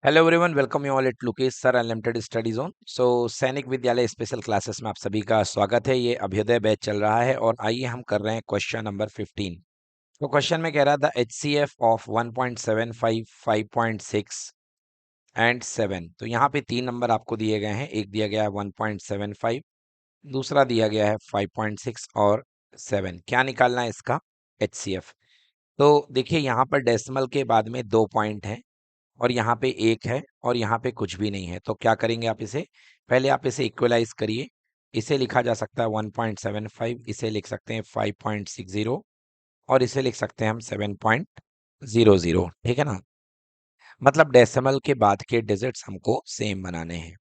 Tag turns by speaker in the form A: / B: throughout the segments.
A: Hello everyone, welcome you all at Lukesh sir unlimited study zone. सैनिक विद्यालय special classes में आप सभी का स्वागत है। ये अभ्युदय बैच चल रहा है और आइए हम कर रहे हैं क्वेश्चन नंबर 15। तो क्वेश्चन में कह रहा था HCF ऑफ 1.75, 5.6 एंड 7। तो यहाँ पे तीन नंबर आपको दिए गए हैं। एक दिया गया है 1.75, दूसरा दिया गया है 5.6 और 7। क्या निकालना है इसका HCF? तो देखिए यहाँ पर डेसिमल के बाद में 2 पॉइंट हैं और यहाँ पे 1 है और यहाँ पे कुछ भी नहीं है। तो क्या करेंगे आप इसे, पहले आप इसे इक्वलाइज करिए। इसे लिखा जा सकता है 1.75, इसे लिख सकते हैं 5.60 और इसे लिख सकते हैं हम 7.00। ठीक है ना, मतलब डेसिमल के बाद के डिजिट्स हमको सेम बनाने हैं।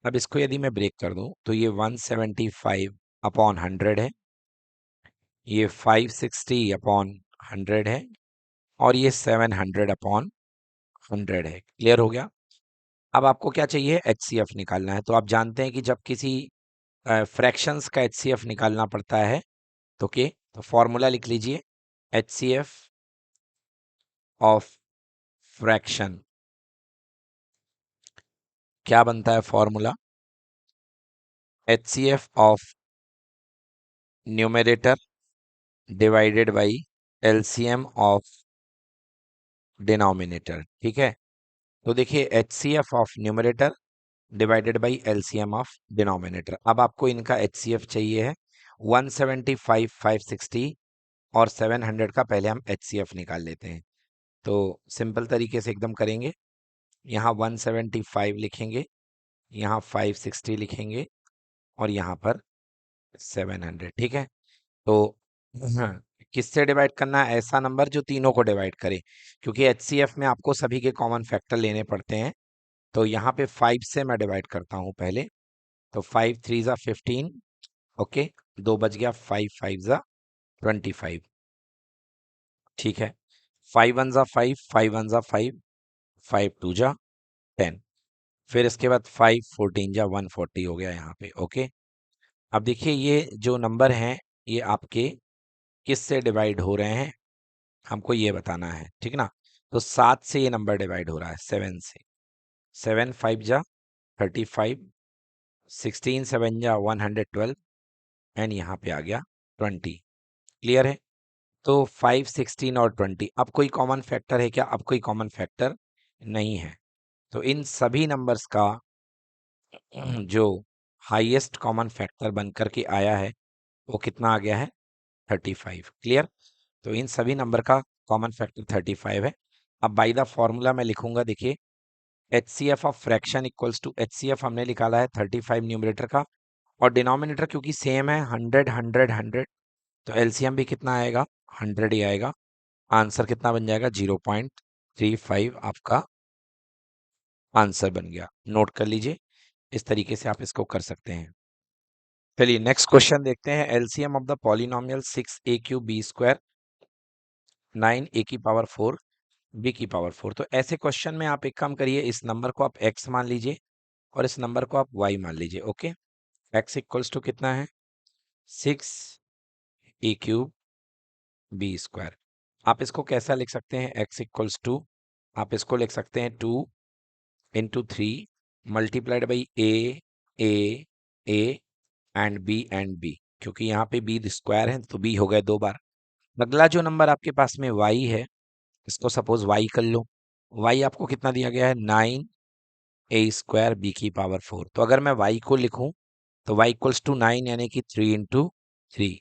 A: अब इसको यदि मैं ब्रेक कर दूं तो ये 175 अपॉन 100 है, ये 560 अपॉन 100 है और ये 700 अपॉन 100 है। क्लियर हो गया? अब आपको क्या चाहिए, HCF निकालना है। तो आप जानते हैं कि जब किसी फ्रैक्शंस का HCF निकालना पड़ता है तो फॉर्मूला लिख लीजिए। HCF ऑफ फ्रैक्शन क्या बनता है formula? HCF of numerator divided by LCM of denominator. ठीक है, तो देखिए HCF of numerator divided by LCM of denominator. अब आपको इनका HCF चाहिए है 175, 560 और 700 का पहले हम HCF निकाल लेते हैं। तो सिंपल तरीके से एकदम करेंगे। यहाँ 175 लिखेंगे, यहाँ 560 लिखेंगे और यहाँ पर 700। ठीक है, तो हाँ, किससे डिवाइड करना है? ऐसा नंबर जो तीनों को डिवाइड करे, क्योंकि HCF में आपको सभी के कॉमन फैक्टर लेने पड़ते हैं। तो यहाँ पे 5 से मैं डिवाइड करता हूँ पहले। तो 5 3 ज़ा 15, ओके, 2 बच गया, 5 5 ज़ा 25। ठीक है, 5 1 ज़ा 5, 5 1 ज़ा 5, 5 2 ज़ा 10, फिर इसके बाद 5 14 जा 140 हो गया यहाँ पे। ओके, अब देखिए ये जो नंबर हैं ये आपके किस से डिवाइड हो रहे हैं, हमको ये बताना है। ठीक ना, तो 7 से ये नंबर डिवाइड हो रहा है 7 से। 7 5 जा 35, 16 7 जा 112 एंड यहाँ पे आ गया 20। क्लियर है? तो 5 16 और 20, अब कोई कॉमन फैक्टर है क्या? अब कोई कॉमन फैक्टर नहीं है। तो इन सभी नंबर्स का जो हाईएस्ट कॉमन फैक्टर बन करके आया है वो कितना आ गया है? 35। क्लियर? तो इन सभी नंबर का कॉमन फैक्टर 35 है। अब बाय द फॉर्मूला मैं लिखूंगा, देखिए HCF of fraction equals to, HCF हमने निकाला है 35 न्यूमरेटर का और डिनोमिनेटर क्योंकि सेम है 100 100 100, तो LCM भी कितना आएगा? 100 ही आएगा। आंसर कितना बन जाएगा? 0.35 आपका आंसर बन गया। नोट कर लीजिए, इस तरीके से आप इसको कर सकते हैं। चलिए नेक्स्ट क्वेश्चन देखते हैं। LCM of the polynomial 6a³ b² 9a⁴ b⁴। तो ऐसे क्वेश्चन में आप एक काम करिए, इस नंबर को आप x मान लीजिए और इस नंबर को आप y मान लीजिए। ओके, x इक्वल्स टू कितना है? 6a³ b²। आप इसको कैसा लिख सकते हैं? x इक्वल्स टू, आप इसको लिख सकते हैं 2 into 3 multiplied by a and b, क्योंकि यहाँ पे b स्क्वायर है तो b हो गए 2 बार। अगला जो नंबर आपके पास में y है, इसको सपोज y कर लो। y आपको कितना दिया गया है? 9a² b⁴। तो अगर मैं y को लिखूं तो y इक्वल्स टू 9 यानी कि 3 इंटू 3।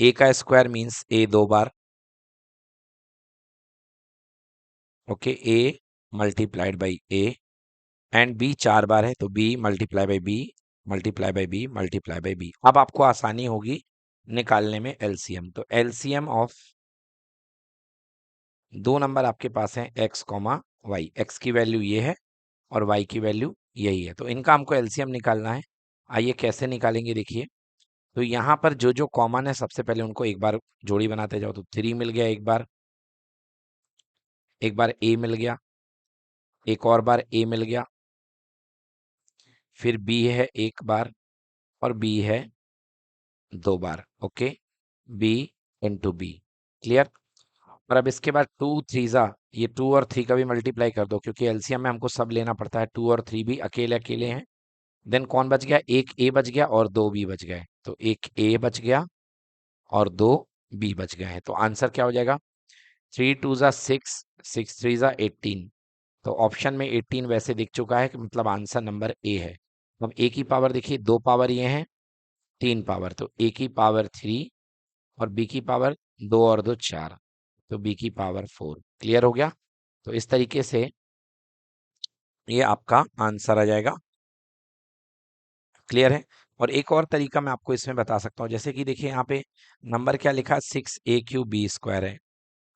A: a का स्क्वायर मीन्स a 2 बार, okay, a multiplied by a and b 4 बार है तो b multiply by b multiply by b multiply by b। अब आपको आसानी होगी निकालने में LCM। तो LCM ऑफ दो नंबर आपके पास हैं x कॉमा वाई, x की वैल्यू ये है और y की वैल्यू यही है, तो इनका हमको LCM निकालना है। आइए कैसे निकालेंगे, देखिए। तो यहाँ पर जो जो कॉमन है सबसे पहले उनको एक बार जोड़ी बनाते जाओ। तो 3 मिल गया, एक बार a मिल गया, एक और बार a मिल गया, फिर b है एक बार और b है 2 बार। Okay, b into b। Clear? और अब इसके बाद 2 3 ये 2 और 3 का भी मल्टीप्लाई कर दो, क्योंकि एलसीएम में हमको सब लेना पड़ता है। 2 और 3 भी अकेले अकेले हैं। देन कौन बच गया? एक ए बच गया और दो बी बच गए। तो एक ए बच गया और दो बी बच गए हैं। तो आंसर क्या हो जाएगा? 3 2 6, 6 3 18। तो ऑप्शन में 18 वैसे दिख चुका है कि मतलब आंसर नंबर ए है। अब ए की पावर देखिए, दो पावर ये हैं, तीन पावर, तो ए की पावर 3 और बी की पावर 2 और 2 4, तो बी की पावर 4। क्लियर हो गया? तो इस तरीके से ये आपका आंसर आ जाएगा। क्लियर है? और एक और तरीका मैं आपको इसमें बता सकता हूँ, जैसे कि देखिए यहाँ पे नंबर क्या लिखा है, 6a³ है,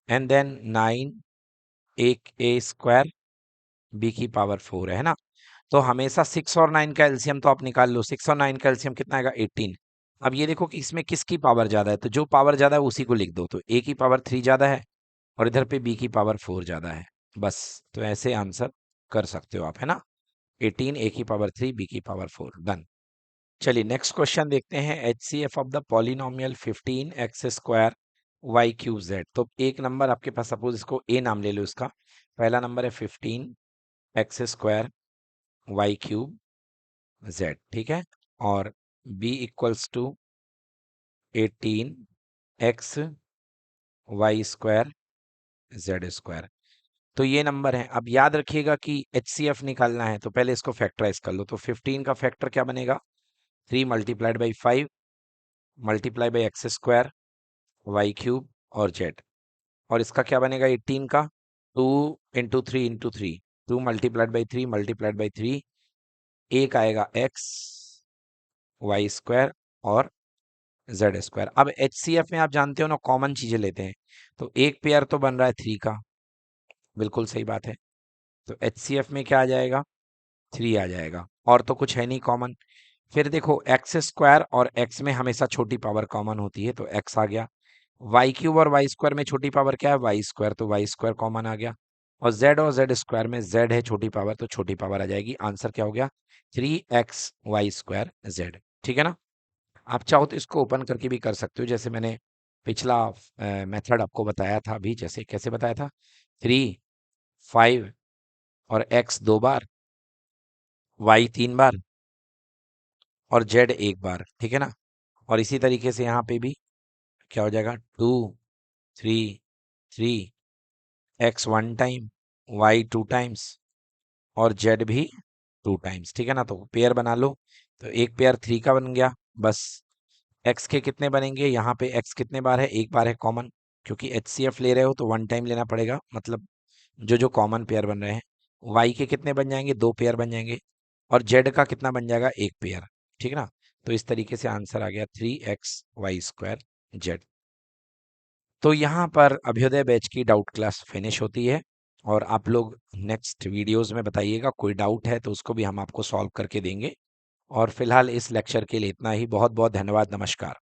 A: एंड देन 9 a² बी की पावर 4 है ना। तो हमेशा 6 और 9 का एलसीएम तो आप निकाल लो। 6 और 9 का एलसीएम कितना आएगा? 18। अब ये देखो कि इसमें किसकी पावर ज्यादा है, तो जो पावर ज्यादा है उसी को लिख दो। तो ए की पावर 3 ज्यादा है और इधर पे बी की पावर 4 ज्यादा है। बस, तो ऐसे आंसर कर सकते हो आप, है ना। 18 ए की पावर 3 बी की पावर 4, डन। चलिए नेक्स्ट क्वेश्चन देखते हैं। HCF of the polynomial 15x² y³ z। तो एक नंबर आपके पास, सपोज इसको ए नाम ले लो इसका। पहला नंबर है 15x² y³z, ठीक है। और b equals to 18x y² z²। तो ये नंबर है। अब याद रखिएगा कि HCF निकालना है तो पहले इसको फैक्टराइज कर लो। तो 15 का फैक्टर क्या बनेगा? 3 multiplied by 5 multiply by x² y³ और z। और इसका क्या बनेगा 18 का? 2 into 3 into 3, 2 multiplied by 3 multiplied by 3, एक आएगा x y² और z²। अब HCF में आप जानते हो ना, कॉमन चीजें लेते हैं। तो एक पेयर तो बन रहा है 3 का, बिल्कुल सही बात है। तो HCF में क्या आ जाएगा? 3 आ जाएगा, और तो कुछ है नहीं कॉमन। फिर देखो x² और x में हमेशा छोटी पावर कॉमन होती है, तो x आ गया। y³ और y² में छोटी पावर क्या है? y², तो y² कॉमन आ गया। और z और z² में z है छोटी पावर, तो छोटी पावर आ जाएगी। आंसर क्या हो गया? 3x y²z। ठीक है ना। आप चाहो तो इसको ओपन करके भी कर सकते हो, जैसे मैंने पिछला मेथड आपको बताया था अभी। जैसे कैसे बताया था? 3 5 और x 2 बार, y 3 बार और z एक बार, ठीक है ना। और इसी तरीके से यहाँ पे भी क्या हो जाएगा? 2 3 3 x 1 टाइम, y 2 टाइम्स और z भी 2 टाइम्स, ठीक है ना। तो पेयर बना लो। तो एक पेयर 3 का बन गया। बस x के कितने बनेंगे? यहाँ पे x कितने बार है? एक बार है कॉमन, क्योंकि HCF ले रहे हो तो 1 टाइम लेना पड़ेगा, मतलब जो जो कॉमन पेयर बन रहे हैं। y के कितने बन जाएंगे? 2 पेयर बन जाएंगे। और z का कितना बन जाएगा? एक पेयर, ठीक है ना। तो इस तरीके से आंसर आ गया 3x y²z। तो यहाँ पर अभ्युदय बैच की डाउट क्लास फिनिश होती है। और आप लोग नेक्स्ट वीडियोस में बताइएगा, कोई डाउट है तो उसको भी हम आपको सॉल्व करके देंगे। और फिलहाल इस लेक्चर के लिए इतना ही। बहुत बहुत धन्यवाद। नमस्कार।